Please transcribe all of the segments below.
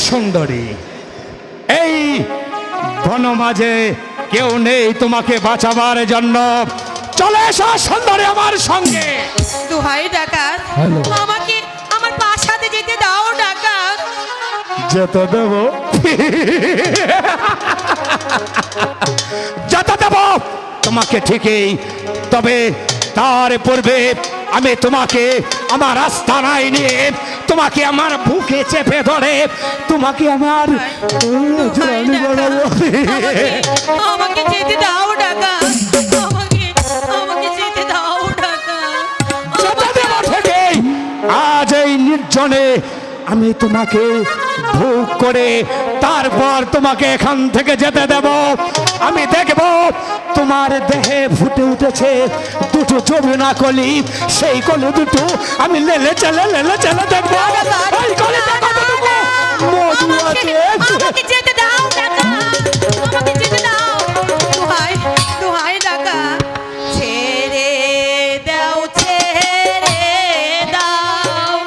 সুন্দরী, এই বনমাঝে কেউ নেই তোমাকে বাঁচাবার জন্য। চলে এসো সুন্দরী আমার সঙ্গে। দোহাই ডাকাত, আমাকে আমার প্রাসাদে যেতে দাও ডাকাত। যেতে দেব, যেতে দেব তোমাকে ঠিকই, তবে তার পূর্বে আমি তোমাকে আমার আস্তানায় নিয়ে তোমাকে আমার বুকে চেপে ধরে তোমাকে আমার আমাকে যেতে দাও ডাকাত, আমাকে যেতে দাও ডাকাত। আজ এই নির্জনে আমি তোমাকে ভোগ করে তারপর তোমাকে এখান থেকে যেতে দেব। আমি দেখব তোমার দেহে ফুটে উঠেছে দুটো যমুনা কলি, সেই কলি দুটো আমি লেলে চেলে দেখবো। ওই কলিতে কতটুকু মধু আছে। আমাকে যেতে দাও ডাকাত, আমাকে যেতে দাও। দোহাই দোহাই ডাকাত, ছেড়ে দাও, ছেড়ে দাও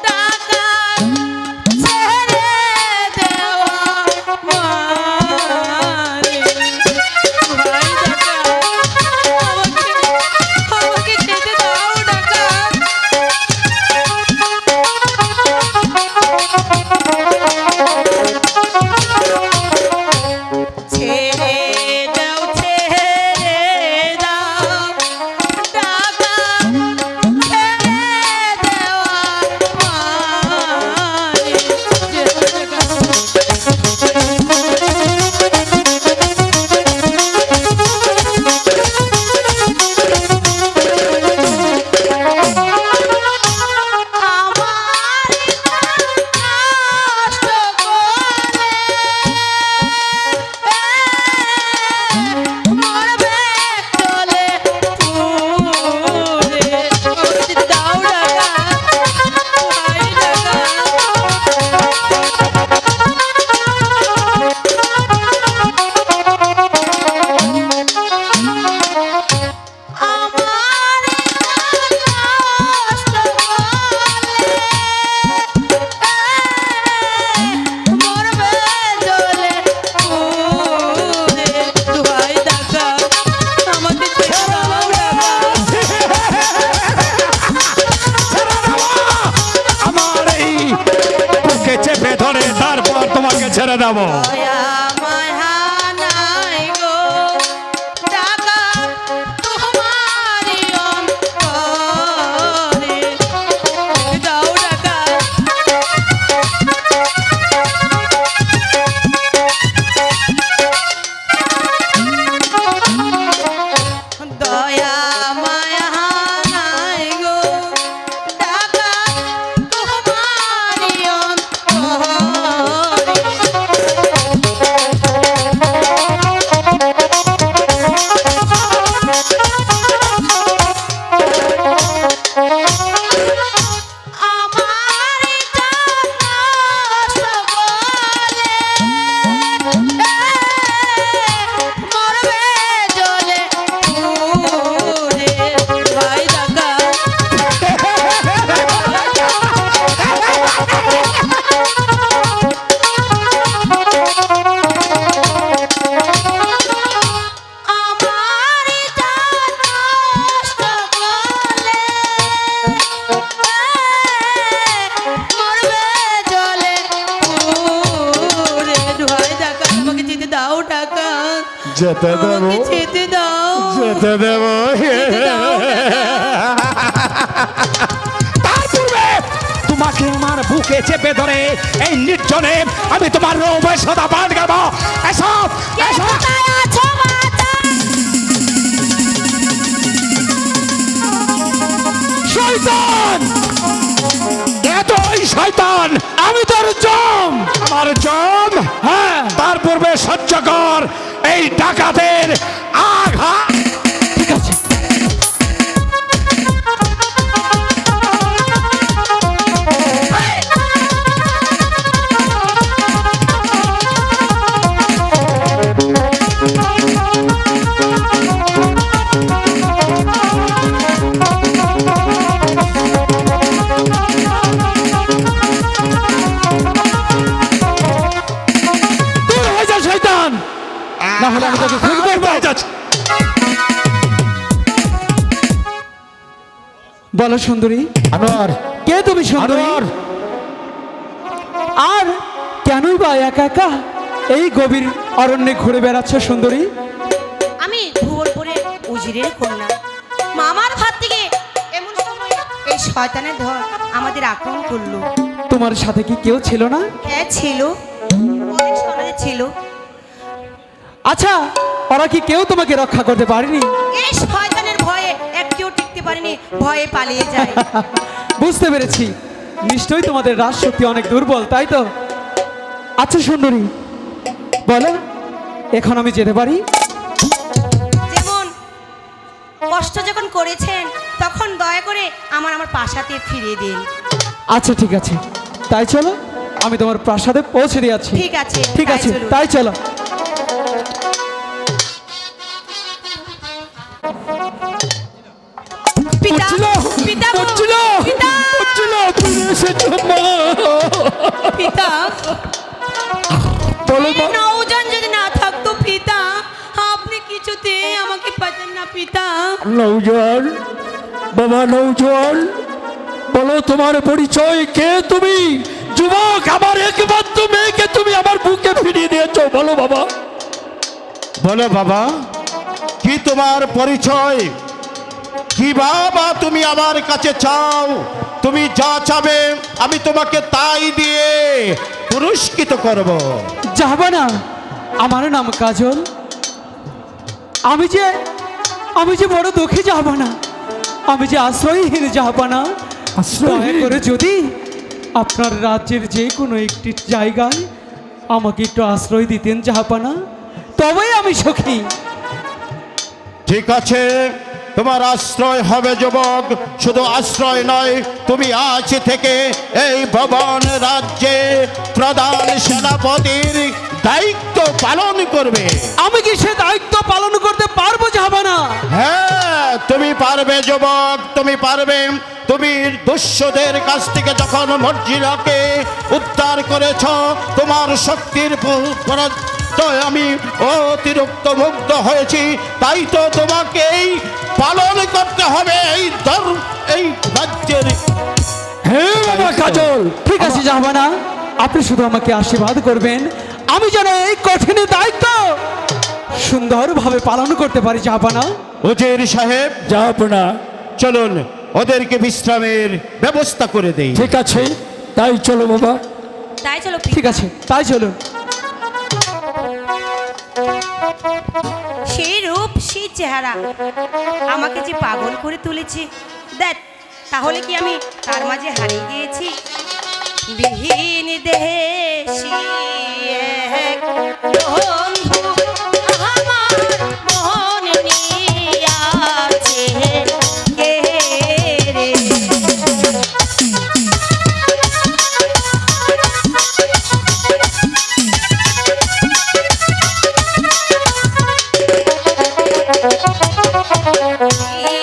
ডাকাত, ছেড়ে দেওয়া মানে। দোহাই ডাকাত, আমাকে যেতে দাও ডাকাত। ছেড়ে দাও, ছেড়ে দাও ডাকাত, ছেড়ে দেওয়া ছেড়ে দেব। যেতে দেব, যেতে দাও, যেতে দেব। তার পূর্বে তোমাকে আমার বুকে চেপে ধরে এই নির্জনে আমি তোমার রূপে সদা পান গাবো। এসব এসব শয়তান, এতই শয়তান, আমি তোর জম, আমার জম। হ্যাঁ, তার পূর্বে সহ্য কর এই ডাকাতের আঘাত। ঠিক আছে, বলো সুন্দরী, আনোয়ার, কে তুমি সুন্দরী? আনোয়ার, আর কেনই বা একা একা এই গভীর অরণ্যে ঘুরে বেড়াচ্ছ সুন্দরী? আমি ভুবনপুরে উজিরের কন্যা। মামার হাত থেকে এমন সময় এই শয়তানের ধর আমাদের আক্রমণ করলো। তোমার সাথে কি কেউ ছিল না? হ্যাঁ ছিল, অনেক সমাজে ছিল। আচ্ছা, ওরা কি কেউ তোমাকে রক্ষা করতে পারেনি? এই শয়তানের ভয়ে একটিও টিকতে পারেনি, ভয়ে পালিয়ে যায়। বুঝতে পেরেছি, নিশ্চয়ই তোমাদের রাজশক্তি অনেক দুর্বল, তাই তো? আচ্ছা সুন্দরী, বলো এখন আমি যেতে পারি? যেমন কষ্ট যখন করেছেন তখন দয়া করে আমার প্রাসাদে ফিরিয়ে দিন। আচ্ছা ঠিক আছে, তাই চলো, আমি তোমার প্রাসাদে পৌঁছে দিয়েছি। ঠিক আছে, ঠিক তাই আছে, চলুন। তাই চলো। পিতা, উঠছিল, পিতা গো, উঠছিল, পিতা, উঠছিল, ফিরে এসেছো মা। পিতা। বলো এই মা। নওজান যদি না থাকতো পিতা, আপনি কিছুতে আমাকে পাতেন না পিতা। নৌজন, বাবা নৌজন, বলো তোমার পরিচয়, কে তুমি? যুবক, আমার একমাত্র মেয়েকে তুমি আমার বুকে ফিরিয়ে দিয়েছো, বলো বাবা। বলো বাবা, কি তোমার পরিচয়? কি বাবা তুমি আমার কাছে চাও? তুমি যা চাবে আমি তোমাকে তাই দিয়ে পুরস্কৃত করব। যাবা না, আমার নাম কাজল। আমি যে বড় দুঃখী যাবা না, আমি যে আশ্রয়হীন যাবা না। দয়া করে যদি আপনার রাজ্যের যে কোনো একটি জায়গায় আমাকে একটু আশ্রয় দিতেন জাহাপানা, তবেই আমি সুখী। ঠিক আছে, তোমার আশ্রয় হবে যুবক। শুধু আশ্রয় নয়, তুমি আজ থেকে এই ভবন রাজ্যে প্রধান সেনাপতির দায়িত্ব পালন করবে। আমি কি সে দায়িত্ব পালন করতে পারবো জাহাপানা? হ্যাঁ, তুমি পারবে যুবক, তুমি পারবে। তুমি দস্যুদের কাছ থেকে যখন মর্জিরাকে উদ্ধার করেছ, তোমার শক্তির আমি অতিরিক্ত মুগ্ধ হয়েছি। তাই তো তোমাকেই পালন করতে হবে এই রাজ্যের। হ্যাঁ বাবা কাজল, ঠিক আছে জাহাপানা, আপনি শুধু আমাকে আশীর্বাদ করবেন, আমি যেন এই কঠিন দায়িত্ব সুন্দরভাবে পালন করতে পারি জাহাপানা। উজির সাহেব, যাবো না। চলুন ওদেরকে বিশ্রামের ব্যবস্থা করে দেই। ঠিক আছে, তাই চলো বাবা। তাই চলো ঠিক আছে, তাই চলুন। সেই রূপ, সেই চেহারা আমাকে যে পাগল করে তুলেছে, দেখ তাহলে কি আমি তার মাঝে হারিয়ে গিয়েছি? বিহীন দেশি এক বন্ধু আমার মন নিয়াছে কে রে?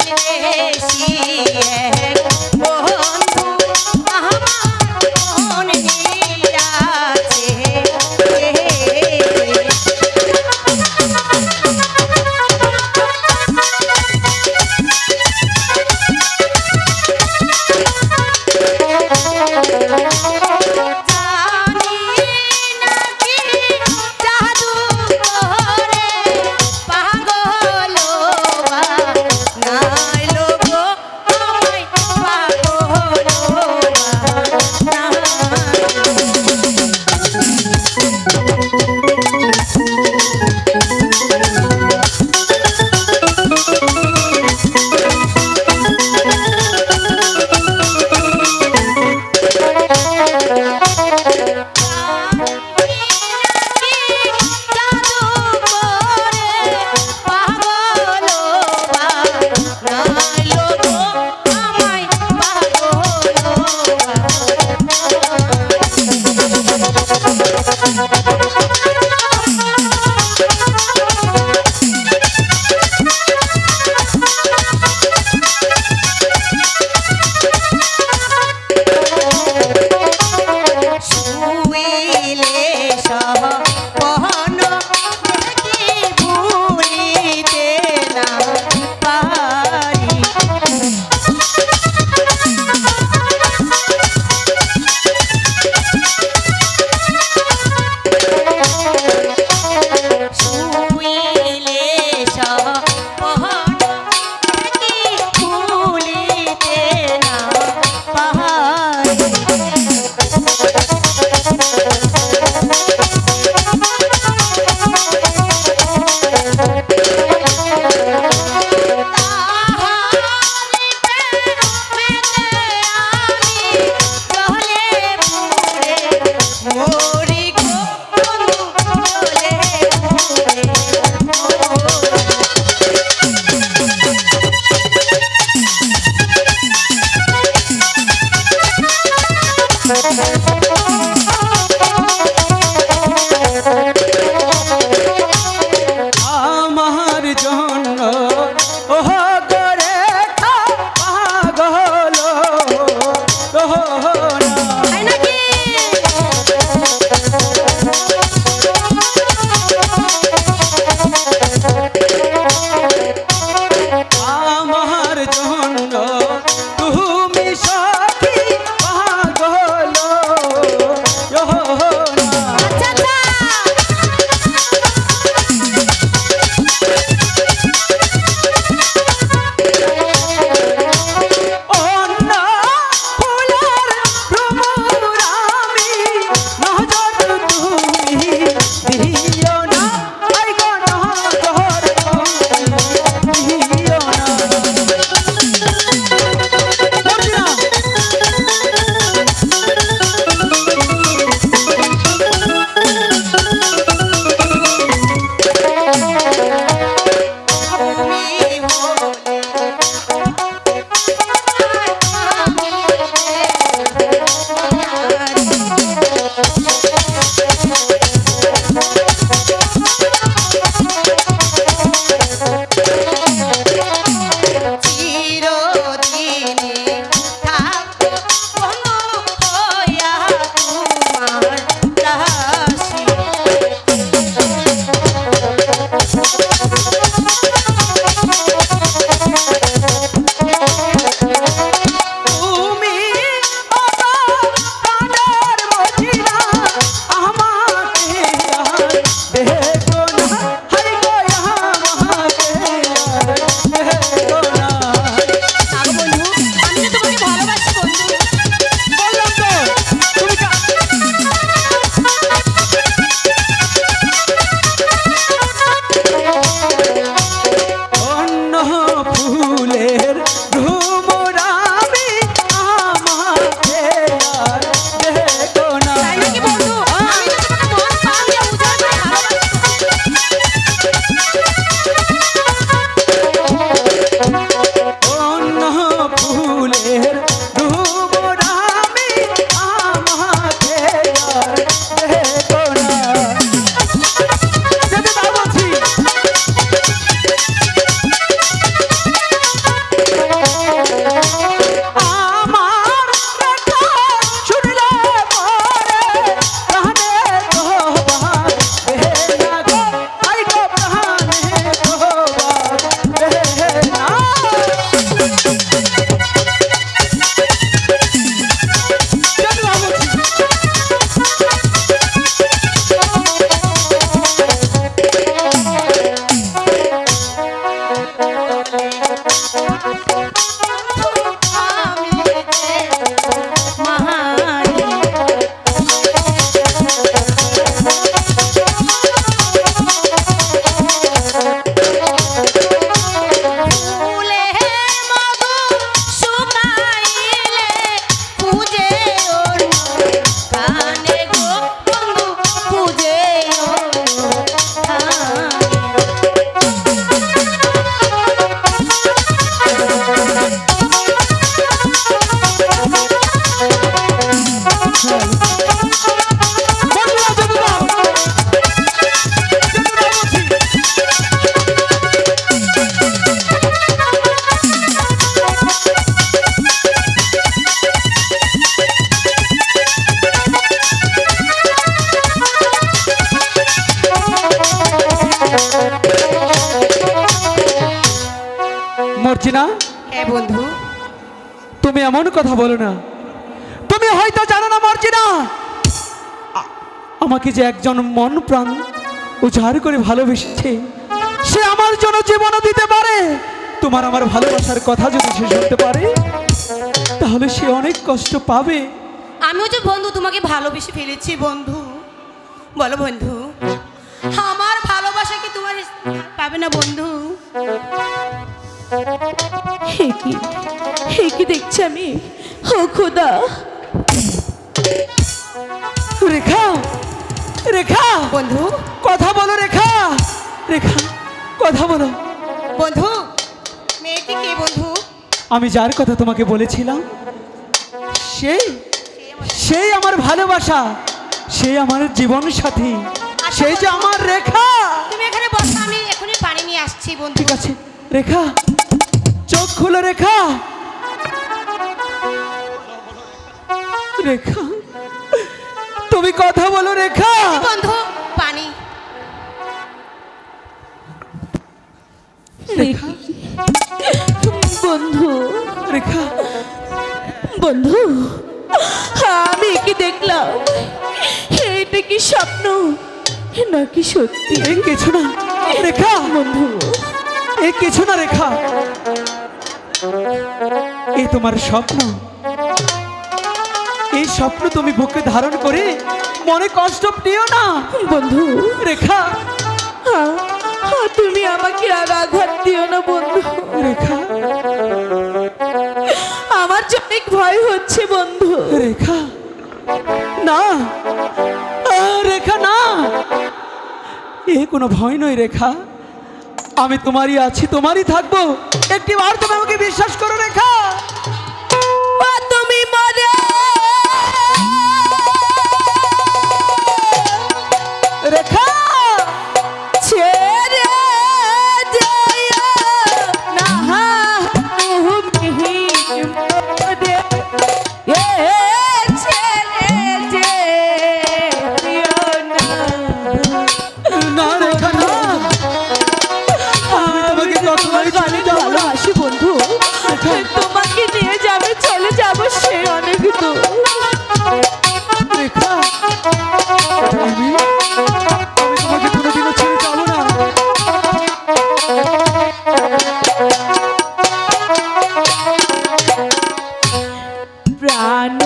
বিদেশি এক বন্ধু আমার মন নিয়াছে কে রে? তুমি এমন কথা বলো না। তুমি হয়তো জানো না মর্জিনা, আমাকে যে একজন মন প্রাণ উজাড় করে ভালোবেসেছে, সে আমার জন্য জীবনও দিতে পারে। তোমার আমার ভালোবাসার কথা যদি সে শুনতে পারে, তাহলে সে অনেক কষ্ট পাবে। আমিও যে বন্ধু তোমাকে ভালোবেসে ফেলেছি বন্ধু। বলো বন্ধু, আমার ভালোবাসা কি তোমার পাবে না বন্ধু? হে কি দেখছি আমি, ও খোদা। রেখা, রেখা, বন্ধু, কথা বলো রেখা, রেখা কথা বলো। বন্ধু, মেয়েটি কে বন্ধু? আমি যার কথা তোমাকে বলেছিলাম, সেই সেই আমার ভালোবাসা, সেই আমার জীবন সাথী, সেই যে আমার রেখা। তুমি এখানে বসো, আমি এখনই পানি নিয়ে আসছি বন্ধু। ঠিক আছে রেখা, চোখ খুলো রেখা। রেখা, তুমি কথা বলো রেখা। বন্ধু, পানি। রেখা, বন্ধু, রেখা, বন্ধু, আমি কি দেখলাম? এটা কি স্বপ্ন নাকি সত্যি? এই কিছু না রেখা, বন্ধু, এই কিছু না রেখা, এই তোমার স্বপ্ন। এই স্বপ্ন তুমি বুকে ধারণ করে মনে কষ্ট দিও না বন্ধু, রেখা। তুমি আমাকে আর আঘাত দিও না বন্ধু। রেখা, আমার যে অনেক ভয় হচ্ছে বন্ধু। রেখা না, রেখা না, এ কোনো ভয় নয় রেখা। আমি তোমারই আছি, তোমারই থাকবো। একটি বার তুমি আমাকে বিশ্বাস করো রেখা। ও তুমি মরে রেখা, ছেড়ে যেও না তুমি মরে, ছেড়ে যেও না। না রেখা না, আমি তোমাকে কখনোই ছেড়ে অনেক যাবো না। ভালোবাসি বন্ধু, তোমাকে নিয়ে যাবে, চলে যাবো সে অনেক দূর। রেখা, আমি তোমাকে কোনোদিনও ছেড়ে যাবো না। প্রাণ